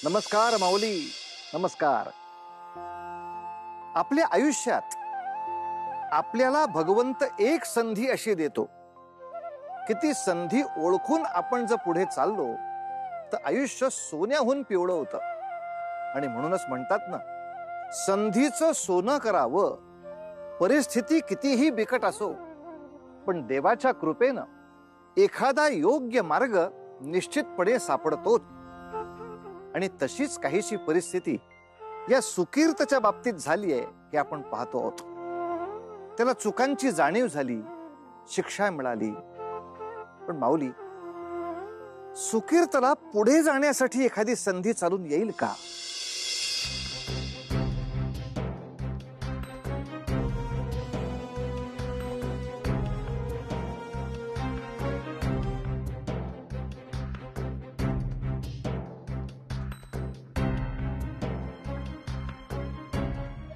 नमस्कार माऊली, नमस्कार. आपल्या आयुष्यात आपल्याला भगवंत एक संधी अशी देतो की ती संधी ओळखून आपण जर पुढे चाललो तर आयुष्य सोन्याहून पिवळं होतं. आणि म्हणूनच म्हणतात ना, संधीचं सोनं करावं. परिस्थिती कितीही बिकट असो पण देवाच्या कृपेनं एखादा योग्य मार्ग निश्चितपणे सापडतोच. आणि तशीच काहीशी परिस्थिती या सुकीर्तच्या बाबतीत झाली आहे हे आपण पाहतो आहोत. त्याला चुकांची जाणीव झाली, शिक्षा मिळाली. पण माऊली, सुकीर्तला पुढे जाण्यासाठी एखादी संधी चालून येईल का?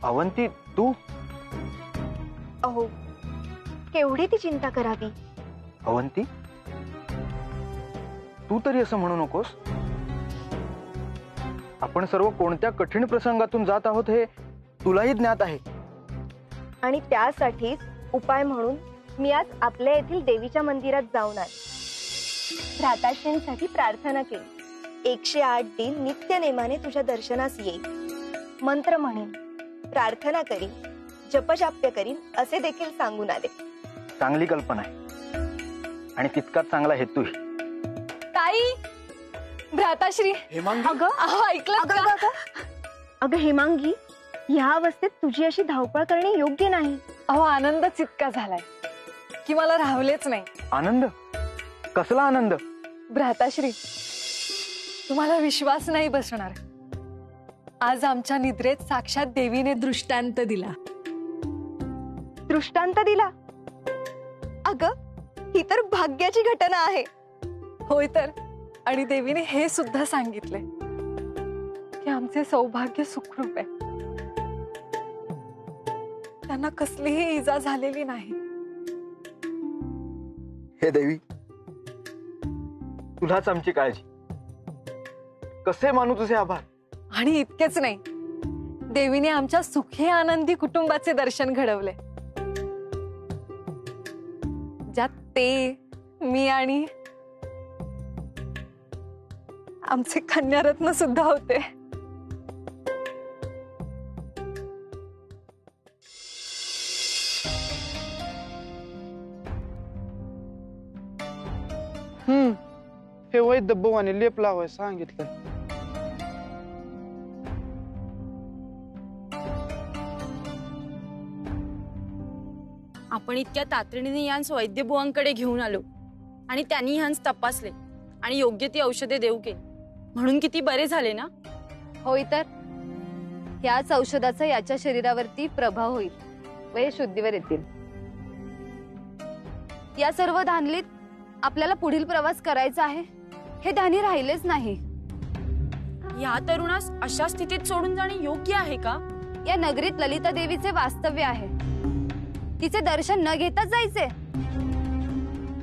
अवंती, तू? अहो, केवढी ती चिंता करावी. अवंती, तू तरी असं म्हणू नकोस. आपण सर्व कोणत्या कठीण प्रसंगातून जात आहोत हे तुलाही ज्ञात आहे. आणि त्यासाठीच उपाय म्हणून मी आज आपल्या येथील देवीच्या मंदिरात जाऊन आले. भ्राताश्रींसाठी प्रार्थना केली. 108 दिन नित्य नेमाने तुझ्या दर्शनास येईल. मंत्र म्हणेन, प्रार्थना करीन, जपजाप्य करीन असे देखील सांगून आले. चांगली कल्पना आहे आणि तितकाच चांगला हेतूही. ताई, भ्राताश्री. अगं हेमांगी, ह्या अवस्थेत तुझी अशी धावपळ करणे योग्य नाही. अहो, आनंदच इतका झालाय की मला राहवलेच नाही. आनंद? कसला आनंद? भ्राताश्री, तुम्हाला विश्वास नाही बसणार. आज आमच्या निद्रेत साक्षात देवीने दृष्टांत दिला. दृष्टांत दिला? अगं, ही तर भाग्याची घटना आहे. होय तर. आणि देवीने हे सुद्धा सांगितले की आमचे सौभाग्य सुखरूप आहे. त्यांना कसलीही इजा झालेली नाही. हे देवी, तुलाच आमची काळजी. कसे मानू तुझे आभार. आणि इतकेच नाही, देवीने आमच्या सुखी आनंदी कुटुंबाचे दर्शन घडवले, ज्यात ते, मी आणि आमचे कन्यारत्न सुद्धा होते. हे वैद्य बुवाने लेप लावाय सांगितलं. आपण इतक्या तातडीने ह्यांस वैद्यबुवांकडे घेऊन आलो आणि त्यांनी ह्यांस तपासले आणि योग्य ती औषधे देऊ केली, म्हणून किती बरे झाले ना. होय तर. याच औषधाचा याच्या शरीरावरती प्रभाव होईल व हे शुद्धीवर येतील. या सर्व धानलीत आपल्याला पुढील प्रवास करायचा आहे हे ध्यानी राहिलेच नाही. या तरुणास अशा स्थितीत सोडून जाणे योग्य आहे का? या नगरीत ललिता देवीचे वास्तव्य आहे. तिचे दर्शन न घेताच जायचे?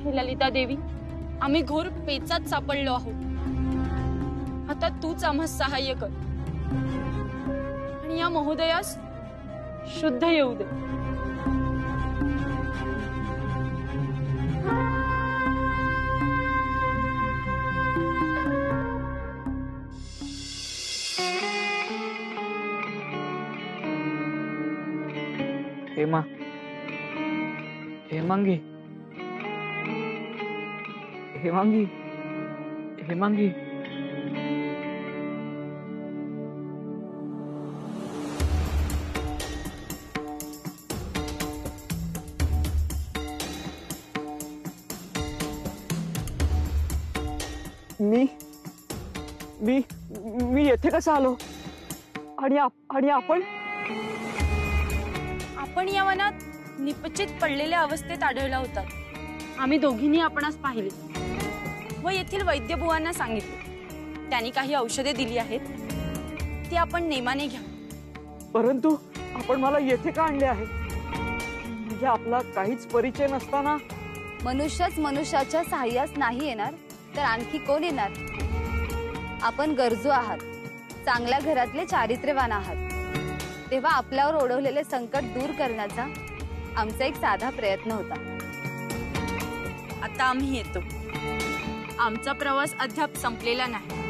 हे ललिता देवी, आम्ही घोर पेचात सापडलो आहोत. आता तूच आम्हास सहाय्य कर आणि या महोदयास शुद्ध येऊ दे. हेमांगी, हेमांगी, हेमांगी. मी येथे कसा आलो? आणि आपण या वनात निपचित पडलेल्या अवस्थेत आढळला होता. आम्ही दोघींनी आपणास पाहिले व येथील वैद्यबुवांना सांगितले. त्यांनी काही औषधे दिली आहेत, ती आपण नेमाने घ्या. परंतु आपण मला येथे का आणले आहे? म्हणजे आपला काहीच परिचय नसताना मनुष्यच मनुष्याच्या सहाय्यास नाही येणार तर आणखी कोण येणार? आपण गरजू आहात चांगल्या घरातले चारित्र्यवान आहात, तेव्हा आपल्यावर ओढवलेले संकट दूर करण्याचा आमचा एक साधा प्रयत्न होता. आता आम्ही येतो. आमचा प्रवास अद्याप संपलेला नाही.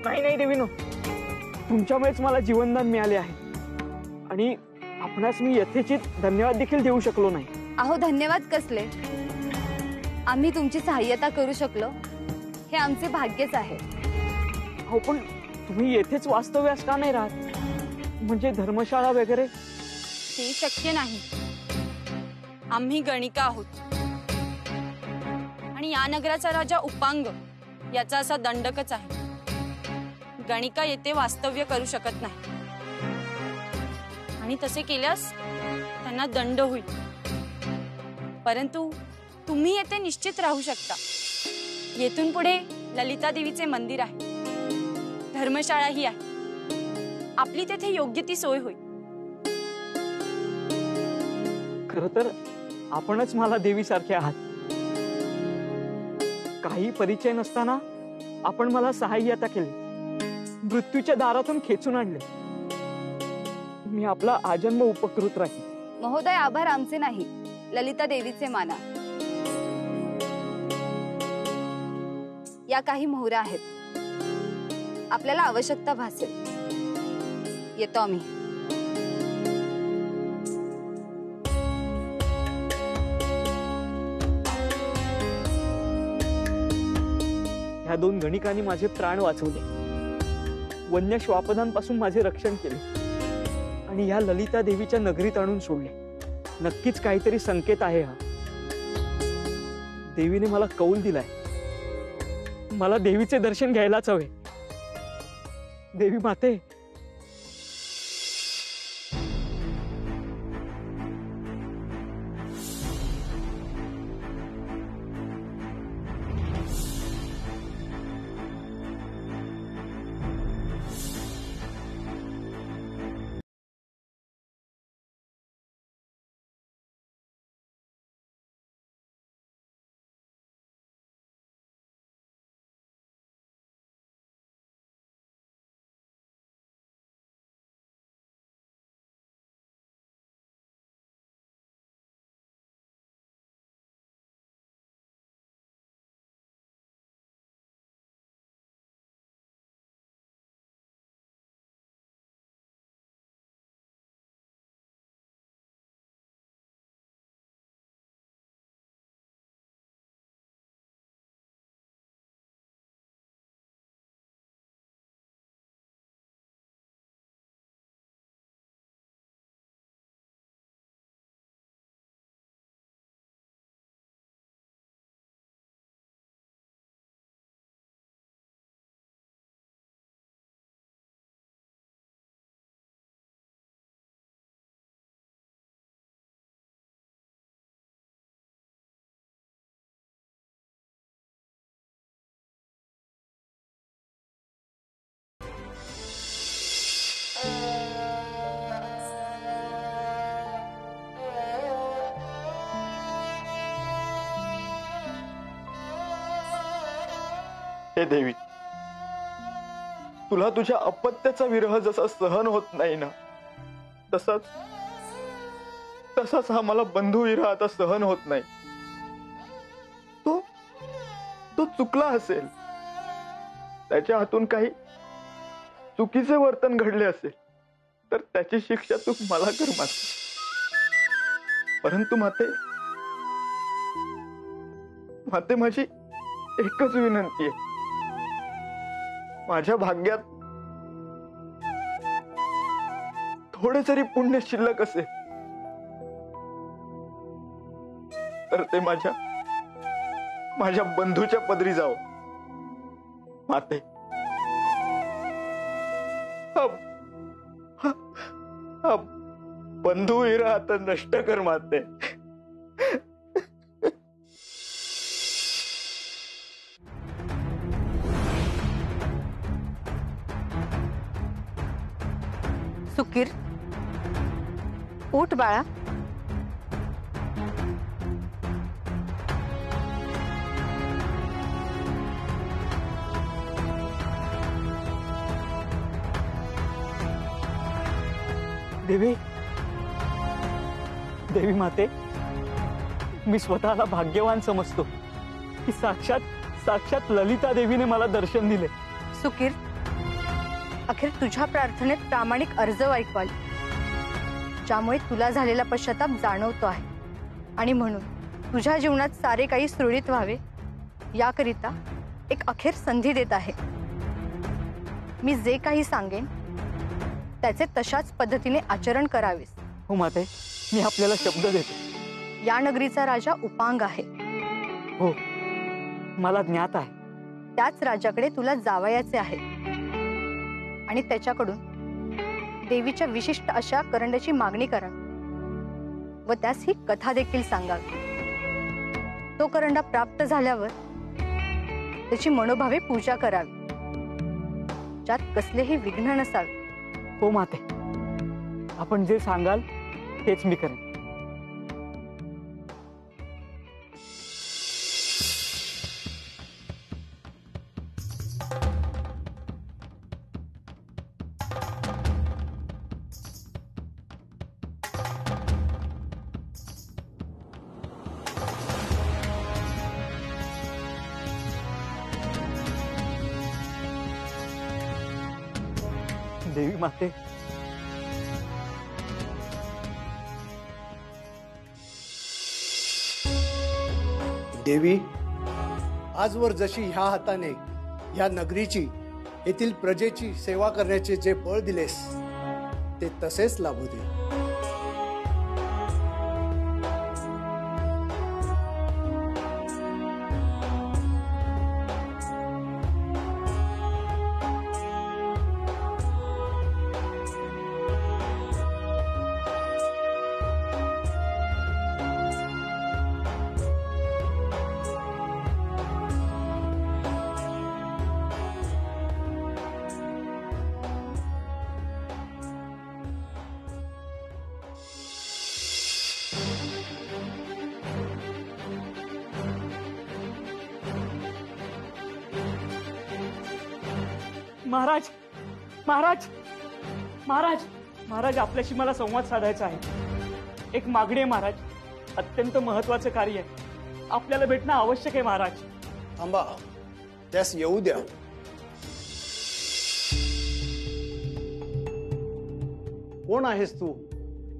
नाही देवीनो, तुमच्यामुळेच मला जीवनदान मिळाले आहे आणि आपणास मी यथेचित धन्यवाद देखील देऊ शकलो नाही. अहो, धन्यवाद कसले? आम्ही तुमची सहाय्यता करू शकलो हे आमचे भाग्यच आहे. हो, पण तुम्ही येथेच वास्तव्यास का नाही राहत? म्हणजे धर्मशाळा वगैरे? ते शक्य नाही. आम्ही गणिका आहोत आणि या नगराचा राजा उपांग याचा असा दंडकच आहे. गणिका येथे वास्तव्य करू शकत नाही आणि तसे केल्यास त्यांना दंड होईल. परंतु तुम्ही येथे निश्चित राहू शकता. येथून पुढे ललिता देवीचे मंदिर आहे, धर्मशाळाही आहे. आपली तेथे योग्य ती सोय होईल. खरं तर आपणच मला देवीसारखे आहात. काही परिचय नसताना आपण मला सहाय्यता केली, मृत्यूच्या दारातून खेचून आणले. मी आपला आजन्म उपकृत राहील. महोदय, आभार आमचे नाही, ललिता देवीचे माना. या काही मोहऱ्या आहेत, आपल्याला आवश्यकता भासेल. येतो आम्ही. ह्या दोन गणिकांनी माझे प्राण वाचवले, वन्य श्वापदांपासून माझे रक्षण केले आणि या ललिता देवीच्या नगरीत आणून सोडले. नक्कीच काहीतरी संकेत आहे हा. देवीने मला कौल दिलाय. मला देवीचे दर्शन घ्यायलाच हवे. देवी माते, हे देवी, तुला तुझ्या अपत्याचा विरह जसा सहन होत नाही ना, तसाच हा मला बंधू विरह आता सहन होत नाही. तो चुकला असेल, त्याच्या हातून काही चुकीचे वर्तन घडले असेल तर त्याची शिक्षा तू मला कर माते. परंतु माते माझी एकच विनंती आहे. माझ्या भाग्यात थोडे जरी पुण्य शिल्लक असेल तर ते माझ्या बंधूच्या पदरी जावं. माते, हा बंधू विरह आता नष्ट कर माते. सुकीर, उठ बाळा. देवी, देवी माते, मी स्वतःला भाग्यवान समजतो की साक्षात ललिता देवीने मला दर्शन दिले. सुकीर, अखेर तुझ्या प्रार्थनेत प्रामाणिक अर्ज ऐकवाल, ज्यामुळे तुला झालेला पश्चाताप जाणवतो आहे आणि म्हणून तुझ्या जीवनात सारे काही सुरळीत व्हावे याकरिता एक अखेर संधी देत आहे. मी जे काही सांगेन त्याचे तशाच पद्धतीने आचरण करावेस. हो माते, मी आपल्याला शब्द देतो. या नगरीचा राजा उपांग आहे. हो, मला ज्ञात आहे. त्याच राजाकडे तुला जावयाचे आहे आणि त्याच्याकडून देवीच्या विशिष्ट अशा करंड्याची मागणी करा व त्यास ही कथा देखील सांगावी. तो करंडा प्राप्त झाल्यावर त्याची मनोभावे पूजा करावी, ज्यात कसलेही विघ्न नसावे. हो माते, आपण जे सांगाल तेच मी करेन. देवी माते, देवी, आजवर जशी ह्या हाताने ह्या नगरीची, येथील प्रजेची सेवा करण्याचे जे बळ दिलेस ते तसेच लाभू दे. महाराज, महाराज, महाराज, महाराज, आपल्याशी मला संवाद साधायचा आहे. एक मागणी आहे महाराज, अत्यंत महत्वाचं कार्य आहे. आपल्याला भेटणं आवश्यक आहे महाराज. थांबा, त्यास येऊ द्या. कोण आहेस तू?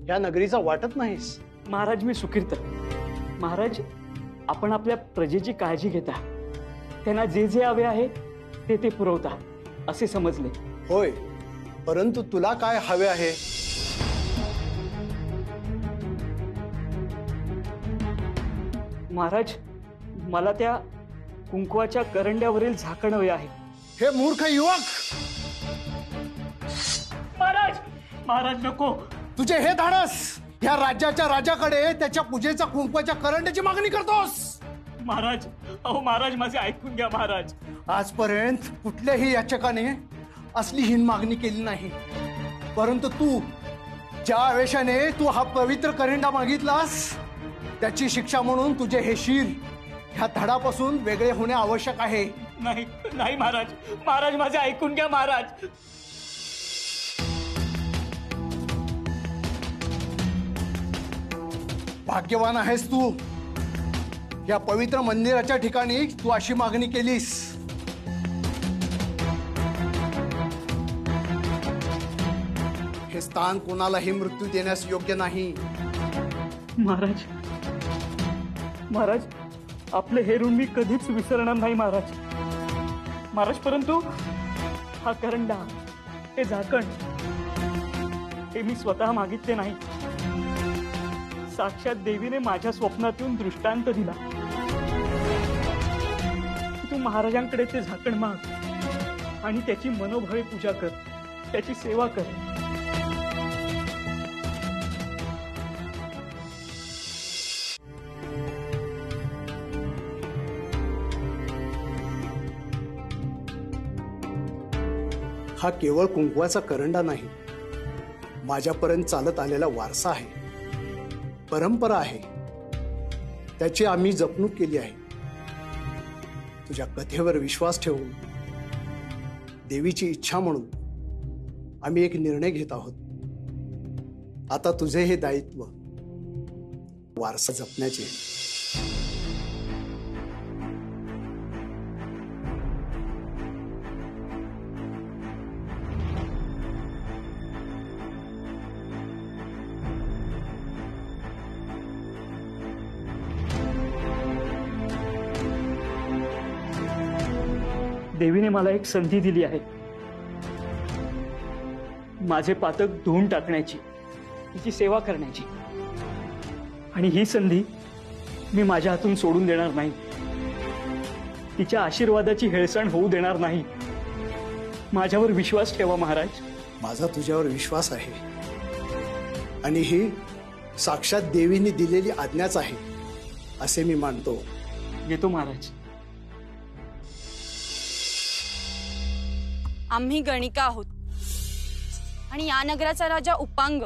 या नगरीचा वाटत नाहीस. महाराज, मी सुकीर्त. महाराज, आपण आपल्या प्रजेची काळजी घेता, त्यांना जे जे हवे आहे ते पुरवता असे समजले. होय, परंतु तुला काय हवे आहे? महाराज, मला त्या कुंकवाच्या करंड्यावरील झाकण हवे आहे. हे मूर्ख युवक! महाराज, महाराज, नको. तुझे हे धाडस या राज्याच्या राजाकडे त्याच्या पूजेचा कुंकवाच्या करंड्याची मागणी करतोस. महाराज, अहो महाराज, माझे ऐकून घ्या महाराज. आजपर्यंत कुठल्याही याचकाने असली हीन मागणी केली नाही, परंतु तू ज्या आवेशाने तू हा पवित्र करंडा मागितलास त्याची शिक्षा म्हणून तुझे हे शीर ह्या धडापासून वेगळे होणे आवश्यक आहे. नाही, नाही महाराज, महाराज, माझे ऐकून घ्या महाराज. भाग्यवान आहेस तू, या पवित्र मंदिराच्या ठिकाणी तू अशी मागणी केलीस. हे स्थान कोणालाही मृत्यू देण्यास योग्य नाही. महाराज, महाराज, आपले हे ऋण मी कधीच विसरणार नाही महाराज. महाराज, परंतु हा करंडा, हे झाकण, हे मी स्वतः मागितले नाही. साक्षात देवीने माझ्या स्वप्नात येऊन दृष्टांत दिला. तू महाराजांकडे ते झाकण माग आणि त्याची मनोभावे पूजा कर, त्याची सेवा कर. हा केवळ कुंकवाचा करंडा नाही, माझ्यापर्यंत चालत आलेला वारसा आहे, परंपरा आहे. त्याची आम्ही जपणूक केली आहे. तुझ्या कथेवर विश्वास ठेवून देवीची इच्छा म्हणून आम्ही एक निर्णय घेत आहोत. आता तुझे हे दायित्व वारसा जपण्याचे. देवीने मला एक संधी दिली आहे, माझे पातक धुवून टाकण्याची, तिची सेवा करण्याची. आणि ही संधी मी माझ्या हातून सोडून देणार नाही. तिच्या आशीर्वादाची हेळसांड होऊ देणार नाही. माझ्यावर विश्वास ठेवा महाराज. माझा तुझ्यावर विश्वास आहे आणि ही साक्षात देवीने दिलेली आज्ञाच आहे असे मी मानतो. येतो महाराज. आम्ही गणिका आहोत आणि या नगराचा राजा उपांग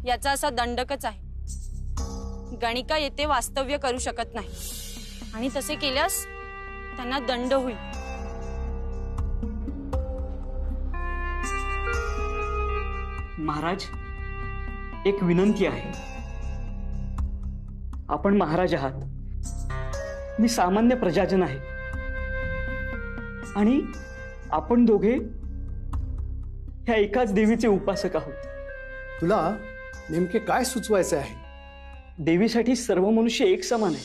याचा असा दंडकच आहे. गणिका येथे वास्तव्य करू शकत नाही आणि तसे केल्यास त्यांना दंड होईल. महाराज, एक विनंती आहे. आपण महाराज आहात, मी सामान्य प्रजाजन आहे आणि आपण दोघे ह्या एकाच देवीचे उपासक आहोत. तुला नेमके काय सुचवायचे आहे? देवीसाठी सर्व मनुष्य एक समान आहे.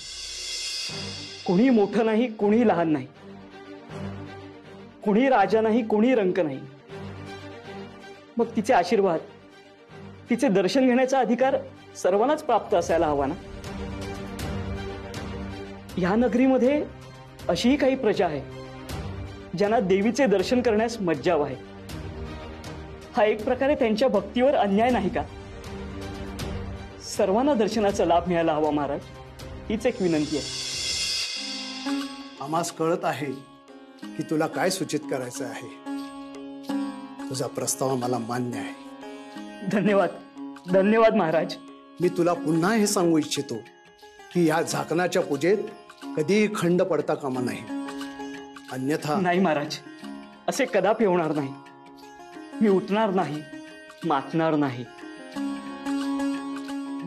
कोणी मोठं नाही, कोणी लहान नाही, कोणी राजा नाही, कोणी रंक नाही. मग तिचे आशीर्वाद, तिचे दर्शन घेण्याचा अधिकार सर्वांनाच प्राप्त असायला हवा ना. ह्या नगरीमध्ये अशीही काही प्रजा आहे ज्यांना देवीचे दर्शन करण्यास मज्जाव आहे. हा एक प्रकारे त्यांच्या भक्तीवर अन्याय नाही का? सर्वांना दर्शनाचा लाभ मिळायला हवा महाराज, हीच एक विनंती आहे. आम्हास कळत आहे की तुला काय सूचित करायचं आहे. तुझा प्रस्ताव मला मान्य आहे. धन्यवाद, धन्यवाद महाराज. मी तुला पुन्हा हे सांगू इच्छितो की ह्या झाकणाच्या पूजेत कधीही खंड पडता कामा नाही. अन्यथा नाही महाराज, असे कदापि होणार नाही. मी उठणार नाही, मातणार नाही,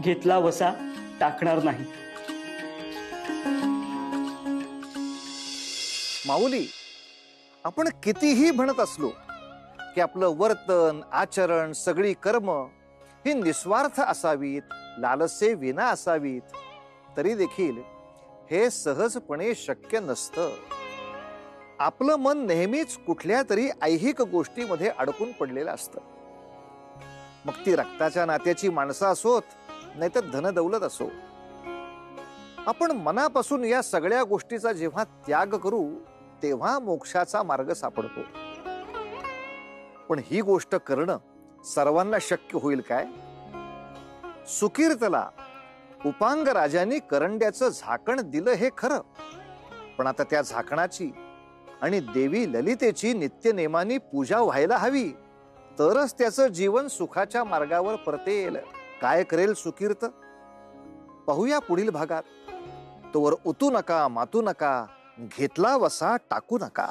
घेतला वसा टाकणार नाही. माऊली, आपण कितीही म्हणत असलो की आपलं वर्तन, आचरण, सगळी कर्म ही निस्वार्थ असावीत, लालसे विना असावीत, तरी देखील हे सहजपणे शक्य नसतं. आपलं मन नेहमीच कुठल्या तरी ऐहिक गोष्टीमध्ये अडकून पडलेलं असतं. मग ती रक्ताच्या नात्याची माणसं असोत, नाहीतर धनदौलत असो. आपण मनापासून या सगळ्या गोष्टीचा जेव्हा त्याग करू तेव्हा मोक्षाचा मार्ग सापडतो. पण ही गोष्ट करणं सर्वांना शक्य होईल काय? सुकीर्तला उपांग राजांनी करंड्याचं झाकण दिलं हे खरं, पण आता त्या झाकणाची आणि देवी ललितेची नित्यनेमानी पूजा व्हायला हवी, तरच त्याचं जीवन सुखाच्या मार्गावर परतेल. काय करेल सुकीर्त? पाहूया पुढील भागात. तोवर उतू नका, मातू नका, घेतला वसा टाकू नका.